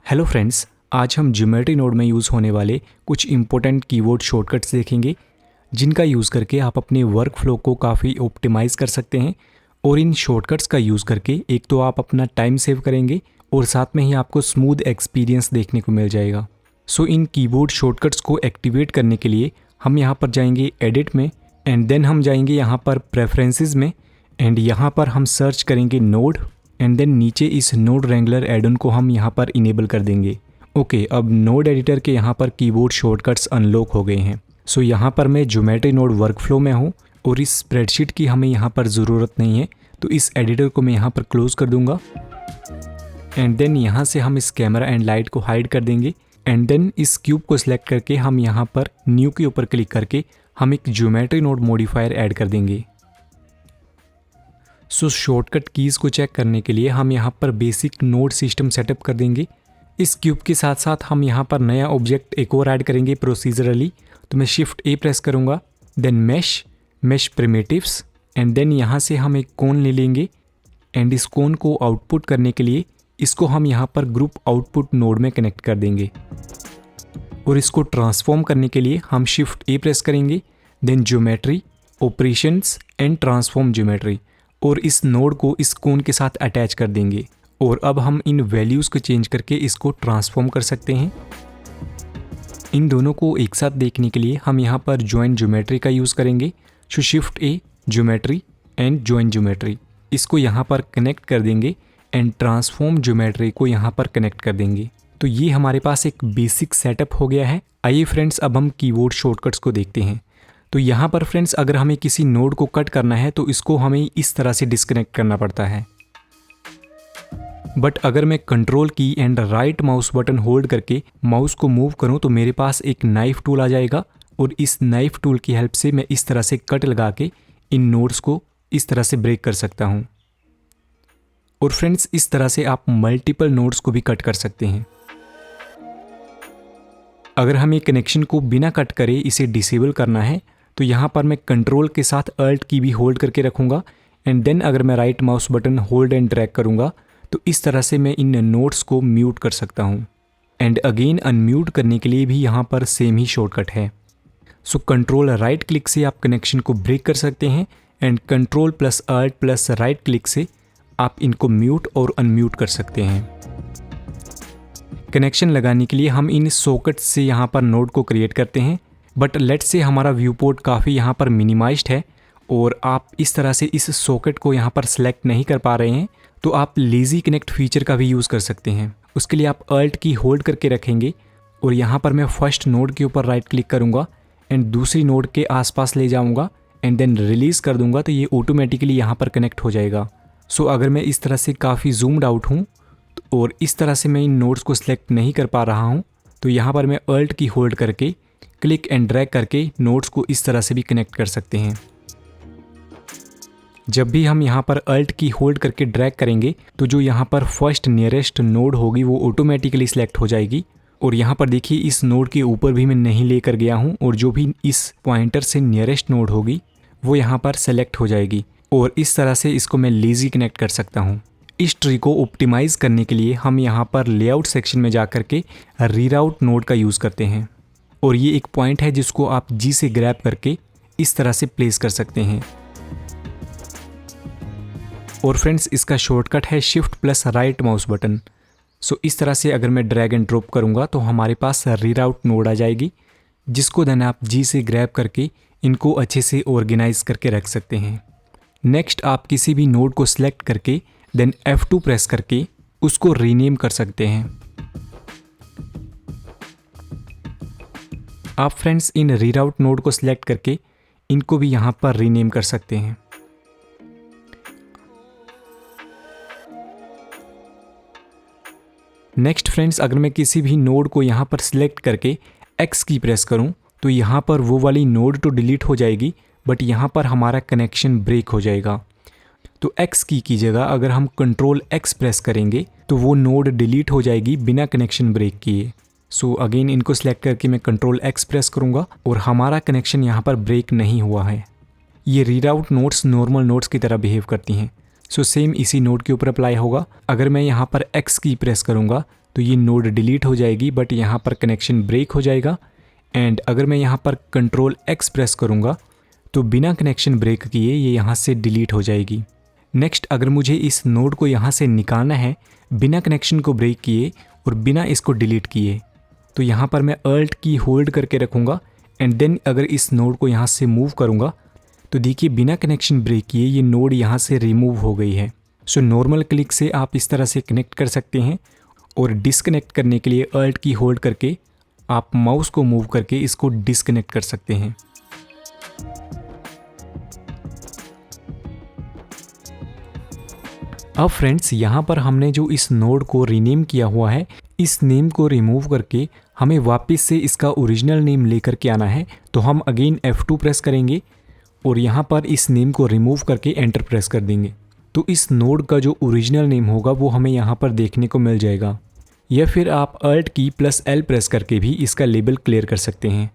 Hello friends, आज हम geometry node में यूज़ होने वाले कुछ इंपॉर्टेंट कीबोर्ड शॉर्टकट्स देखेंगे जिनका यूज़ करके आप अपने वर्क फ्लो को काफ़ी ऑप्टिमाइज़ कर सकते हैं। और इन शॉर्टकट्स का यूज़ करके एक तो आप अपना टाइम सेव करेंगे और साथ में ही आपको स्मूथ एक्सपीरियंस देखने को मिल जाएगा। सो इन कीबोर्ड शॉर्टकट्स को एक्टिवेट करने के लिए हम यहाँ पर जाएंगे एडिट में एंड देन हम जाएंगे यहाँ पर प्रेफरेंसेस में एंड यहाँ पर हम सर्च करेंगे नोड एंड देन नीचे इस नोड रेंगुलर एड-ऑन को हम यहाँ पर इनेबल कर देंगे। ओके, अब नोड एडिटर के यहाँ पर कीबोर्ड शॉर्टकट्स अनलॉक हो गए हैं। सो यहाँ पर मैं ज्योमेट्री नोड वर्कफ्लो में हूँ और इस स्प्रेडशीट की हमें यहाँ पर ज़रूरत नहीं है, तो इस एडिटर को मैं यहाँ पर क्लोज कर दूँगा एंड देन यहाँ से हम इस कैमरा एंड लाइट को हाइड कर देंगे एंड देन इस क्यूब को सिलेक्ट करके हम यहाँ पर न्यू के ऊपर क्लिक करके हम एक ज्योमेट्री नोड मॉडिफायर ऐड कर देंगे। सो शॉर्टकट कीज़ को चेक करने के लिए हम यहाँ पर बेसिक नोड सिस्टम सेटअप कर देंगे। इस क्यूब के साथ साथ हम यहाँ पर नया ऑब्जेक्ट एक और ऐड करेंगे प्रोसीजरली। तो मैं शिफ्ट ए प्रेस करूँगा, then mesh primitives and then यहाँ से हम एक कोन ले लेंगे एंड इस कोन को आउटपुट करने के लिए इसको हम यहाँ पर ग्रुप आउटपुट नोड में कनेक्ट कर देंगे। और इसको ट्रांसफॉर्म करने के लिए हम शिफ्ट ए प्रेस करेंगे, then geometry, operations and transform geometry और इस नोड को इस कोन के साथ अटैच कर देंगे। और अब हम इन वैल्यूज़ को चेंज करके इसको ट्रांसफॉर्म कर सकते हैं। इन दोनों को एक साथ देखने के लिए हम यहाँ पर जॉइन ज्योमेट्री का यूज़ करेंगे। So shift A, geometry and join geometry, इसको यहाँ पर कनेक्ट कर देंगे एंड ट्रांसफॉर्म ज्योमेट्री को यहाँ पर कनेक्ट कर देंगे। तो ये हमारे पास एक बेसिक सेटअप हो गया है। आइए फ्रेंड्स, अब हम कीबोर्ड शॉर्टकट्स को देखते हैं। तो यहाँ पर फ्रेंड्स, अगर हमें किसी नोड को कट करना है तो इसको हमें इस तरह से डिस्कनेक्ट करना पड़ता है। बट अगर मैं कंट्रोल की and right mouse button hold करके माउस को मूव करूँ तो मेरे पास एक नाइफ टूल आ जाएगा और इस नाइफ टूल की हेल्प से मैं इस तरह से कट लगा के इन नोड्स को इस तरह से ब्रेक कर सकता हूँ। और फ्रेंड्स, इस तरह से आप मल्टीपल नोड्स को भी कट कर सकते हैं। अगर हमें कनेक्शन को बिना कट करे इसे डिसेबल करना है तो यहाँ पर मैं कंट्रोल के साथ अल्ट की भी होल्ड करके रखूँगा एंड देन अगर मैं right mouse button hold and drag करूँगा तो इस तरह से मैं इन नोड्स को म्यूट कर सकता हूँ। एंड अगेन अनम्यूट करने के लिए भी यहाँ पर सेम ही शॉर्टकट है। सो कंट्रोल राइट क्लिक से आप कनेक्शन को ब्रेक कर सकते हैं and control plus alt plus right click से आप इनको म्यूट और अनम्यूट कर सकते हैं। कनेक्शन लगाने के लिए हम इन सॉकेट से यहाँ पर नोड को क्रिएट करते हैं। बट लेट्स से हमारा व्यू पोर्ट काफ़ी यहाँ पर मिनिमाइज्ड है और आप इस तरह से इस सॉकेट को यहाँ पर सेलेक्ट नहीं कर पा रहे हैं तो आप लेज़ी कनेक्ट फीचर का भी यूज़ कर सकते हैं। उसके लिए आप अल्ट की होल्ड करके रखेंगे और यहाँ पर मैं फर्स्ट नोड के ऊपर राइट क्लिक करूँगा एंड दूसरी नोड के आसपास ले जाऊँगा एंड देन रिलीज़ कर दूँगा तो ये ऑटोमेटिकली यहाँ पर कनेक्ट हो जाएगा। सो अगर मैं इस तरह से काफ़ी जूम्ड आउट हूँ और इस तरह से मैं इन नोड्स को सिलेक्ट नहीं कर पा रहा हूँ तो यहाँ पर मैं अल्ट की होल्ड करके क्लिक एंड ड्रैग करके नोड्स को इस तरह से भी कनेक्ट कर सकते हैं। जब भी हम यहाँ पर अल्ट की होल्ड करके ड्रैग करेंगे तो जो यहाँ पर फर्स्ट नियरेस्ट नोड होगी वो ऑटोमेटिकली सिलेक्ट हो जाएगी। और यहाँ पर देखिए, इस नोड के ऊपर भी मैं नहीं लेकर गया हूँ और जो भी इस पॉइंटर से नियरेस्ट नोड होगी वो यहाँ पर सेलेक्ट हो जाएगी और इस तरह से इसको मैं लेज़ी कनेक्ट कर सकता हूँ। इस ट्री को ऑप्टिमाइज़ करने के लिए हम यहाँ पर लेआउट सेक्शन में जा कर के रीराउट नोड का यूज़ करते हैं और ये एक पॉइंट है जिसको आप जी से ग्रैब करके इस तरह से प्लेस कर सकते हैं। और फ्रेंड्स, इसका शॉर्टकट है shift plus right mouse button. So इस तरह से अगर मैं ड्रैग एंड ड्रॉप करूँगा तो हमारे पास रीराउट नोड आ जाएगी जिसको देन आप जी से ग्रैब करके इनको अच्छे से ऑर्गेनाइज करके रख सकते हैं। नेक्स्ट, आप किसी भी नोड को सिलेक्ट करके देन F2 प्रेस करके उसको रीनेम कर सकते हैं। आप फ्रेंड्स इन रीराउट नोड को सिलेक्ट करके इनको भी यहाँ पर रीनेम कर सकते हैं। नेक्स्ट फ्रेंड्स, अगर मैं किसी भी नोड को यहाँ पर सिलेक्ट करके X की प्रेस करूँ तो यहाँ पर वो वाली नोड तो डिलीट हो जाएगी बट यहाँ पर हमारा कनेक्शन ब्रेक हो जाएगा। तो X की जगह अगर हम कंट्रोल X प्रेस करेंगे तो वो नोड डिलीट हो जाएगी बिना कनेक्शन ब्रेक किए। सो अगेन इनको सिलेक्ट करके मैं कंट्रोल X प्रेस करूँगा और हमारा कनेक्शन यहाँ पर ब्रेक नहीं हुआ है। ये रीराउट नोड्स नॉर्मल नोड्स की तरह बिहेव करती हैं। सो सेम इसी नोड के ऊपर अप्लाई होगा। अगर मैं यहाँ पर X की प्रेस करूँगा तो ये नोड डिलीट हो जाएगी, बट यहाँ पर कनेक्शन ब्रेक हो जाएगा। एंड अगर मैं यहाँ पर कंट्रोल X प्रेस करूँगा तो बिना कनेक्शन ब्रेक किए ये यहाँ से डिलीट हो जाएगी। नेक्स्ट, अगर मुझे इस नोड को यहाँ से निकालना है बिना कनेक्शन को ब्रेक किए और बिना इसको डिलीट किए, तो यहाँ पर मैं अल्ट की होल्ड करके रखूँगा एंड देन अगर इस नोड को यहाँ से मूव करूँगा तो देखिए बिना कनेक्शन ब्रेक किए ये नोड यहाँ से रिमूव हो गई है। सो नॉर्मल क्लिक से आप इस तरह से कनेक्ट कर सकते हैं और डिस्कनेक्ट करने के लिए अल्ट की होल्ड करके आप माउस को मूव करके इसको डिस्कनेक्ट कर सकते हैं। अब फ्रेंड्स, यहाँ पर हमने जो इस नोड को रीनेम किया हुआ है, इस नेम को रिमूव करके हमें वापस से इसका ओरिजिनल नेम लेकर के आना है। तो हम अगेन F2 प्रेस करेंगे और यहाँ पर इस नेम को रिमूव करके एंटर प्रेस कर देंगे। तो इस नोड का जो ओरिजिनल नेम होगा वो हमें यहाँ पर देखने को मिल जाएगा। या फिर आप अल्ट की +L प्रेस करके भी इसका लेबल क्लियर कर सकते हैं।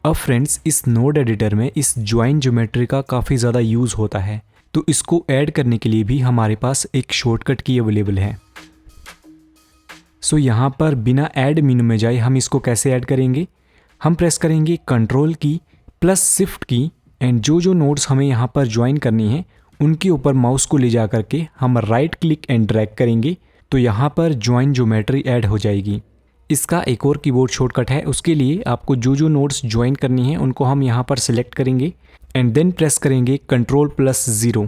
अब फ्रेंड्स, इस नोड एडिटर में इस ज्वाइन ज्योमेट्री का काफ़ी ज़्यादा यूज़ होता है, तो इसको ऐड करने के लिए भी हमारे पास एक शॉर्टकट की अवेलेबल है। सो यहाँ पर बिना ऐड मेनू में जाए हम इसको कैसे ऐड करेंगे, हम प्रेस करेंगे कंट्रोल की +Shift की एंड जो नोड्स हमें यहाँ पर ज्वाइन करनी है उनके ऊपर माउस को ले जा करके हम राइट क्लिक एंड ड्रैग करेंगे, तो यहाँ पर ज्वाइन ज्योमेट्री ऐड हो जाएगी। इसका एक और कीबोर्ड शॉर्टकट है, उसके लिए आपको जो नोड्स ज्वाइन करनी है उनको हम यहाँ पर सिलेक्ट करेंगे एंड देन प्रेस करेंगे कंट्रोल +0।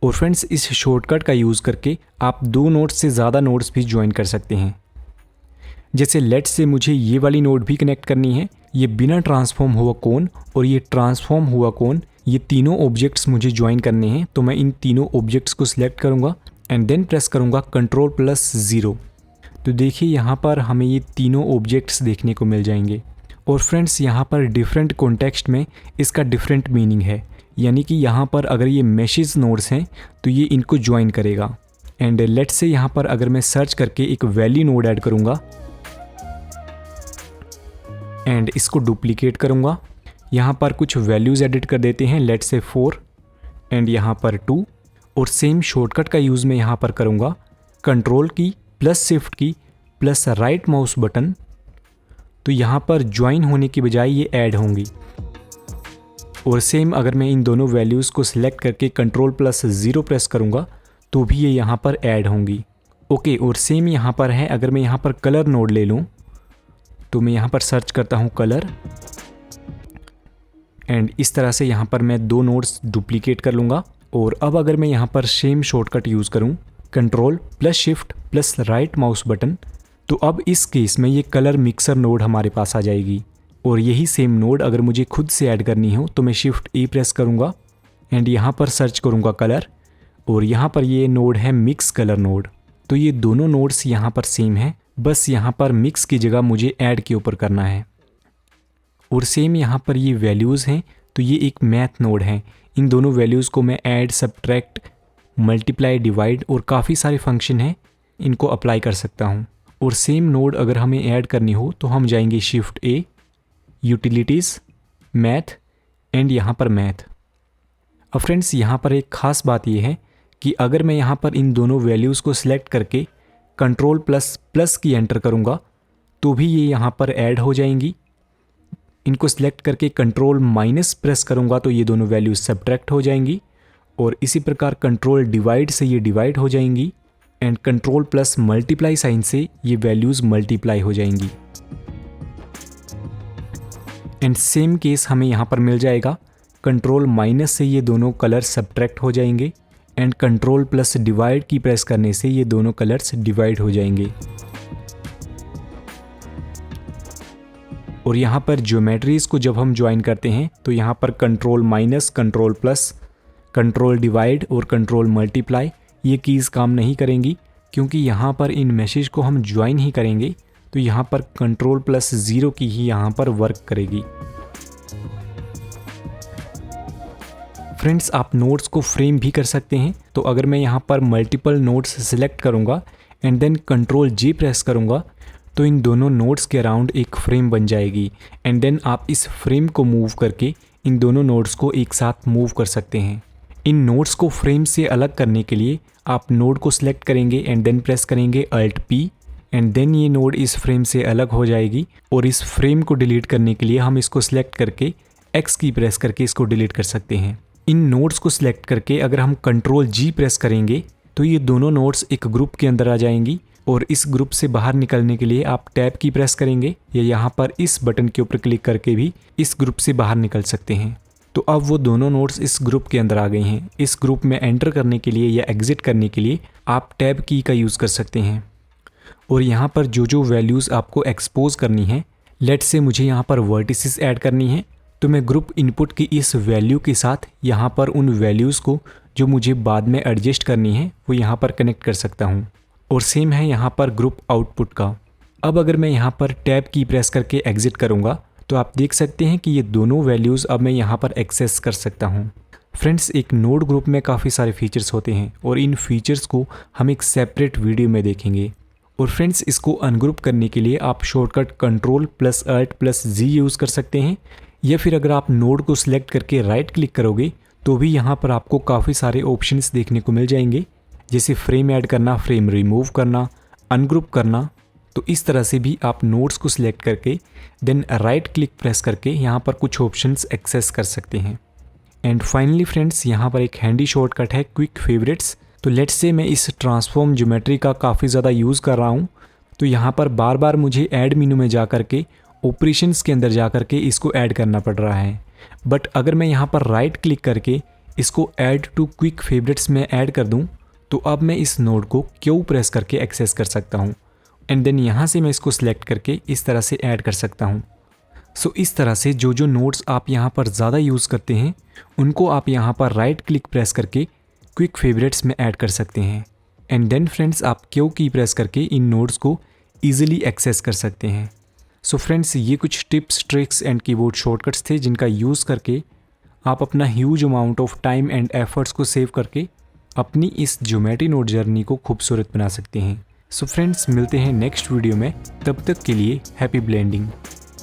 और फ्रेंड्स, इस शॉर्टकट का यूज़ करके आप 2 नोड्स से ज़्यादा नोड्स भी ज्वाइन कर सकते हैं। जैसे लेट्स से मुझे ये वाली नोड भी कनेक्ट करनी है, ये बिना ट्रांसफॉर्म हुआ कोन और ये ट्रांसफॉर्म हुआ कोन, ये तीनों ऑब्जेक्ट्स मुझे ज्वाइन करने हैं। तो मैं इन तीनों ऑब्जेक्ट्स को सिलेक्ट करूँगा एंड देन प्रेस करूँगा कंट्रोल +0। तो देखिए यहाँ पर हमें ये तीनों ऑब्जेक्ट्स देखने को मिल जाएंगे। और फ्रेंड्स, यहाँ पर डिफरेंट कॉन्टेक्स्ट में इसका डिफरेंट मीनिंग है, यानी कि यहाँ पर अगर ये मैसेज नोड्स हैं तो ये इनको ज्वाइन करेगा। एंड लेट्स से यहाँ पर अगर मैं सर्च करके एक वैल्यू नोड ऐड करूँगा एंड इसको डुप्लीकेट करूँगा, यहाँ पर कुछ वैल्यूज़ एडिट कर देते हैं, लेट्स से 4 एंड यहाँ पर 2। और सेम शॉर्टकट का यूज़ मैं यहाँ पर करूँगा कंट्रोल की +Shift की +राइट माउस बटन, तो यहाँ पर ज्वाइन होने की बजाय ये ऐड होंगी। और सेम अगर मैं इन दोनों वैल्यूज़ को सिलेक्ट करके कंट्रोल +0 प्रेस करूँगा तो भी ये यहाँ पर ऐड होंगी। ओके, और सेम यहाँ पर है, अगर मैं यहाँ पर कलर नोड ले लूँ तो मैं यहाँ पर सर्च करता हूँ कलर एंड इस तरह से यहाँ पर मैं 2 नोड्स डुप्लीकेट कर लूँगा। और अब अगर मैं यहाँ पर सेम शॉर्टकट यूज़ करूँ control +Shift +right mouse button, तो अब इस केस में ये कलर मिक्सर नोड हमारे पास आ जाएगी। और यही सेम नोड अगर मुझे खुद से ऐड करनी हो तो मैं Shift A प्रेस करूँगा एंड यहाँ पर सर्च करूँगा कलर, और यहाँ पर ये नोड है मिक्स कलर नोड। तो ये दोनों नोड्स यहाँ पर सेम है, बस यहाँ पर मिक्स की जगह मुझे ऐड के ऊपर करना है। और सेम यहाँ पर ये वैल्यूज़ हैं, तो ये एक मैथ नोड है। इन दोनों वैल्यूज़ को मैं ऐड, सब्ट्रैक्ट, मल्टीप्लाई, डिवाइड और काफ़ी सारे फंक्शन हैं, इनको अप्लाई कर सकता हूँ। और सेम नोड अगर हमें ऐड करनी हो तो हम जाएंगे Shift A, utilities, math and यहाँ पर मैथ। अब फ्रेंड्स, यहाँ पर एक ख़ास बात यह है कि अगर मैं यहाँ पर इन दोनों वैल्यूज़ को सिलेक्ट करके कंट्रोल ++ की एंटर करूँगा तो भी ये यहाँ पर ऐड हो जाएंगी। इनको सिलेक्ट करके कंट्रोल - प्रेस करूँगा तो ये दोनों वैल्यूज़ सब्ट्रैक्ट हो जाएंगी। और इसी प्रकार कंट्रोल डिवाइड से ये डिवाइड हो जाएंगी एंड कंट्रोल +मल्टीप्लाई साइन से ये वैल्यूज़ मल्टीप्लाई हो जाएंगी। एंड सेम केस हमें यहाँ पर मिल जाएगा, कंट्रोल - से ये दोनों कलर सब्ट्रैक्ट हो जाएंगे एंड कंट्रोल +डिवाइड की प्रेस करने से ये दोनों कलर्स डिवाइड हो जाएंगे। और यहाँ पर ज्योमेट्रीज़ को जब हम ज्वाइन करते हैं तो यहाँ पर कंट्रोल - कंट्रोल +, कंट्रोल डिवाइड और कंट्रोल मल्टीप्लाई ये कीज़ काम नहीं करेंगी, क्योंकि यहाँ पर इन मैसेज को हम ज्वाइन ही करेंगे तो यहाँ पर कंट्रोल +0 की ही यहाँ पर वर्क करेगी। फ्रेंड्स, आप नोट्स को फ्रेम भी कर सकते हैं। तो अगर मैं यहाँ पर मल्टीपल नोट्स सेलेक्ट करूँगा and then control J press करूँगा तो इन दोनों नोट्स के अराउंड एक फ्रेम बन जाएगी एंड देन आप इस फ्रेम को मूव करके इन दोनों नोट्स को एक साथ मूव कर सकते हैं। इन नोट्स को फ्रेम से अलग करने के लिए आप नोड को सिलेक्ट करेंगे एंड देन प्रेस करेंगे Alt P एंड देन ये नोड इस फ्रेम से अलग हो जाएगी और इस फ्रेम को डिलीट करने के लिए हम इसको सिलेक्ट करके X की प्रेस करके इसको डिलीट कर सकते हैं। इन नोड्स को सिलेक्ट करके अगर हम कंट्रोल G प्रेस करेंगे तो ये दोनों नोड्स एक ग्रुप के अंदर आ जाएंगी और इस ग्रुप से बाहर निकलने के लिए आप टैब की प्रेस करेंगे या यहाँ पर इस बटन के ऊपर क्लिक करके भी इस ग्रुप से बाहर निकल सकते हैं। तो अब वो दोनों नोड्स इस ग्रुप के अंदर आ गए हैं। इस ग्रुप में एंटर करने के लिए या एग्जिट करने के लिए आप टैब की का यूज़ कर सकते हैं और यहाँ पर जो वैल्यूज़ आपको एक्सपोज करनी है, लेट से मुझे यहाँ पर वर्टिसेस ऐड करनी है, तो मैं ग्रुप इनपुट की इस वैल्यू के साथ यहाँ पर उन वैल्यूज़ को जो मुझे बाद में एडजस्ट करनी है वो यहाँ पर कनेक्ट कर सकता हूँ। और सेम है यहाँ पर ग्रुप आउटपुट का। अब अगर मैं यहाँ पर टैब की प्रेस करके एग्जिट करूँगा तो आप देख सकते हैं कि ये दोनों वैल्यूज़ अब मैं यहाँ पर एक्सेस कर सकता हूँ। फ्रेंड्स, एक नोड ग्रुप में काफ़ी सारे फीचर्स होते हैं और इन फीचर्स को हम एक सेपरेट वीडियो में देखेंगे। और फ्रेंड्स, इसको अनग्रुप करने के लिए आप शॉर्टकट Ctrl+Alt+G यूज़ कर सकते हैं या फिर अगर आप नोड को सिलेक्ट करके राइट क्लिक करोगे तो भी यहाँ पर आपको काफ़ी सारे ऑप्शंस देखने को मिल जाएंगे, जैसे फ्रेम ऐड करना, फ्रेम रिमूव करना, अनग्रुप करना। तो इस तरह से भी आप नोड्स को सिलेक्ट करके देन राइट क्लिक प्रेस करके यहाँ पर कुछ ऑप्शंस एक्सेस कर सकते हैं। एंड फाइनली फ्रेंड्स, यहाँ पर एक हैंडी शॉर्टकट है क्विक फेवरेट्स। तो लेट्स से मैं इस ट्रांसफॉर्म ज्योमेट्री का काफ़ी ज़्यादा यूज़ कर रहा हूँ, तो यहाँ पर बार बार मुझे ऐड मेनू में जा कर के ऑपरेशंस के अंदर जा कर के इसको ऐड करना पड़ रहा है। बट अगर मैं यहाँ पर राइट क्लिक करके इसको ऐड टू क्विक फेवरेट्स में ऐड कर दूँ तो अब मैं इस नोड को क्यू प्रेस करके एक्सेस कर सकता हूँ एंड देन यहाँ से मैं इसको सिलेक्ट करके इस तरह से ऐड कर सकता हूँ। सो इस तरह से जो नोड्स आप यहाँ पर ज़्यादा यूज़ करते हैं उनको आप यहाँ पर राइट क्लिक प्रेस करके क्विक फेवरेट्स में ऐड कर सकते हैं एंड देन फ्रेंड्स आप क्यू की प्रेस करके इन नोड्स को ईजिली एक्सेस कर सकते हैं। सो फ्रेंड्स, ये कुछ tips, tricks and keyboard shortcuts थे जिनका यूज़ करके आप अपना huge amount of time and efforts को सेव करके अपनी इस ज्योमेट्री नोड जर्नी को खूबसूरत बना सकते हैं। सो फ्रेंड्स, मिलते हैं नेक्स्ट वीडियो में। तब तक के लिए हैप्पी ब्लेंडिंग।